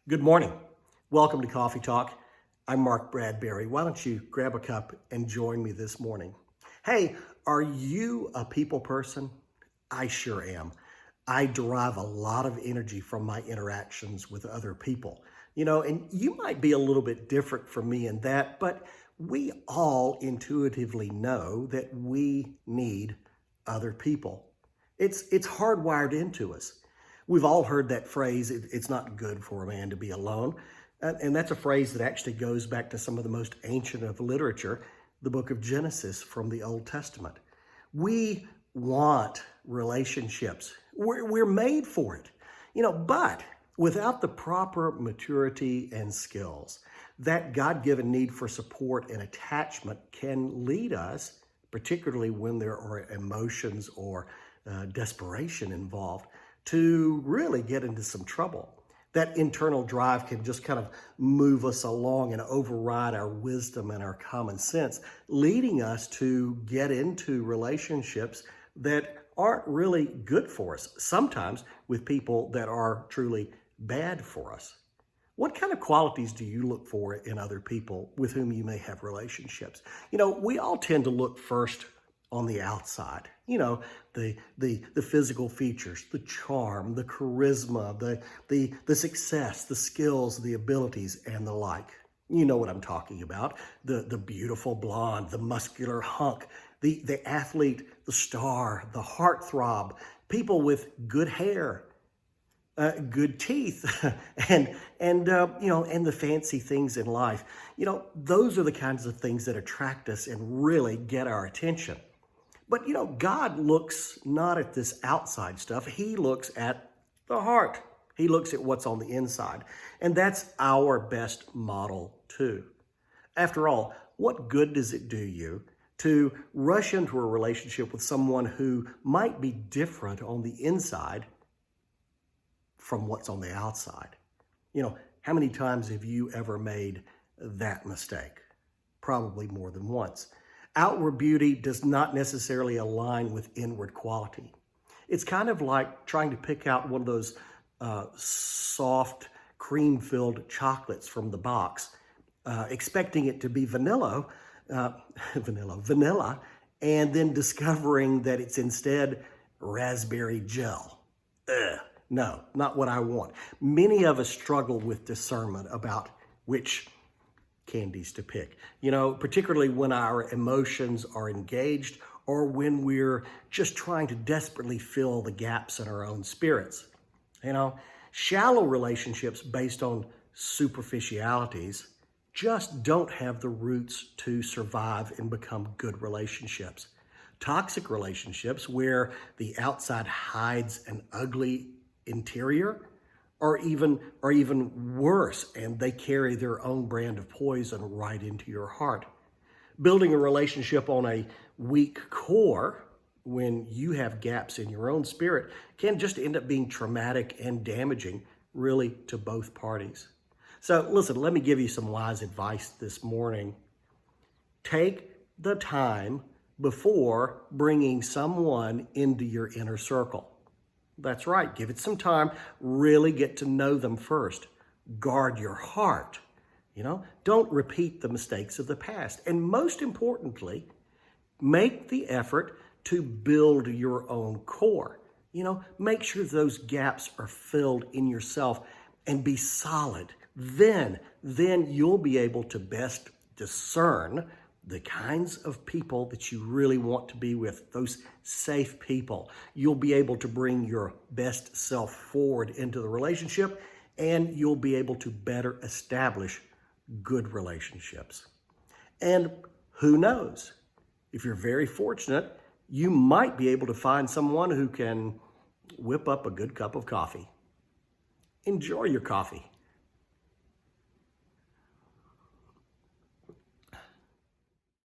Good morning. Welcome to Coffee Talk. I'm Mark Bradberry. Why don't you grab a cup and join me this morning? Hey, are you a people person? I sure am. I derive a lot of energy from my interactions with other people. And you might be a little bit different from me in that, but we all intuitively know that we need other people. It's hardwired into us. We've all heard that phrase, it's not good for a man to be alone. And that's a phrase that actually goes back to some of the most ancient of literature, the book of Genesis from the Old Testament. We want relationships. We're made for it, but without the proper maturity and skills, that God-given need for support and attachment can lead us, particularly when there are emotions or desperation involved, to really get into some trouble. That internal drive can just kind of move us along and override our wisdom and our common sense, leading us to get into relationships that aren't really good for us, sometimes with people that are truly bad for us. What kind of qualities do you look for in other people with whom you may have relationships? We all tend to look first on the outside, the physical features, the charm, the charisma, the success, the skills, the abilities, and the like. You know what I'm talking about. The beautiful blonde, the muscular hunk, the athlete, the star, the heartthrob, people with good hair, good teeth, and the fancy things in life. Those are the kinds of things that attract us and really get our attention. But, God looks not at this outside stuff. He looks at the heart. He looks at what's on the inside. And that's our best model, too. After all, what good does it do you to rush into a relationship with someone who might be different on the inside from what's on the outside? How many times have you ever made that mistake? Probably more than once. Outward beauty does not necessarily align with inward quality. It's kind of like trying to pick out one of those soft, cream-filled chocolates from the box, expecting it to be vanilla, and then discovering that it's instead raspberry gel. No, not what I want. Many of us struggle with discernment about which candies to pick, particularly when our emotions are engaged or when we're just trying to desperately fill the gaps in our own spirits. Shallow relationships based on superficialities just don't have the roots to survive and become good relationships. Toxic relationships where the outside hides an ugly interior are even worse, and they carry their own brand of poison right into your heart. Building a relationship on a weak core when you have gaps in your own spirit can just end up being traumatic and damaging, really, to both parties. So listen, let me give you some wise advice this morning. Take the time before bringing someone into your inner circle. That's right. Give it some time. Really get to know them first. Guard your heart. Don't repeat the mistakes of the past. And most importantly, make the effort to build your own core. Make sure those gaps are filled in yourself and be solid. Then you'll be able to best discern the kinds of people that you really want to be with, those safe people. You'll be able to bring your best self forward into the relationship, and you'll be able to better establish good relationships. And who knows, if you're very fortunate, you might be able to find someone who can whip up a good cup of coffee. Enjoy your coffee.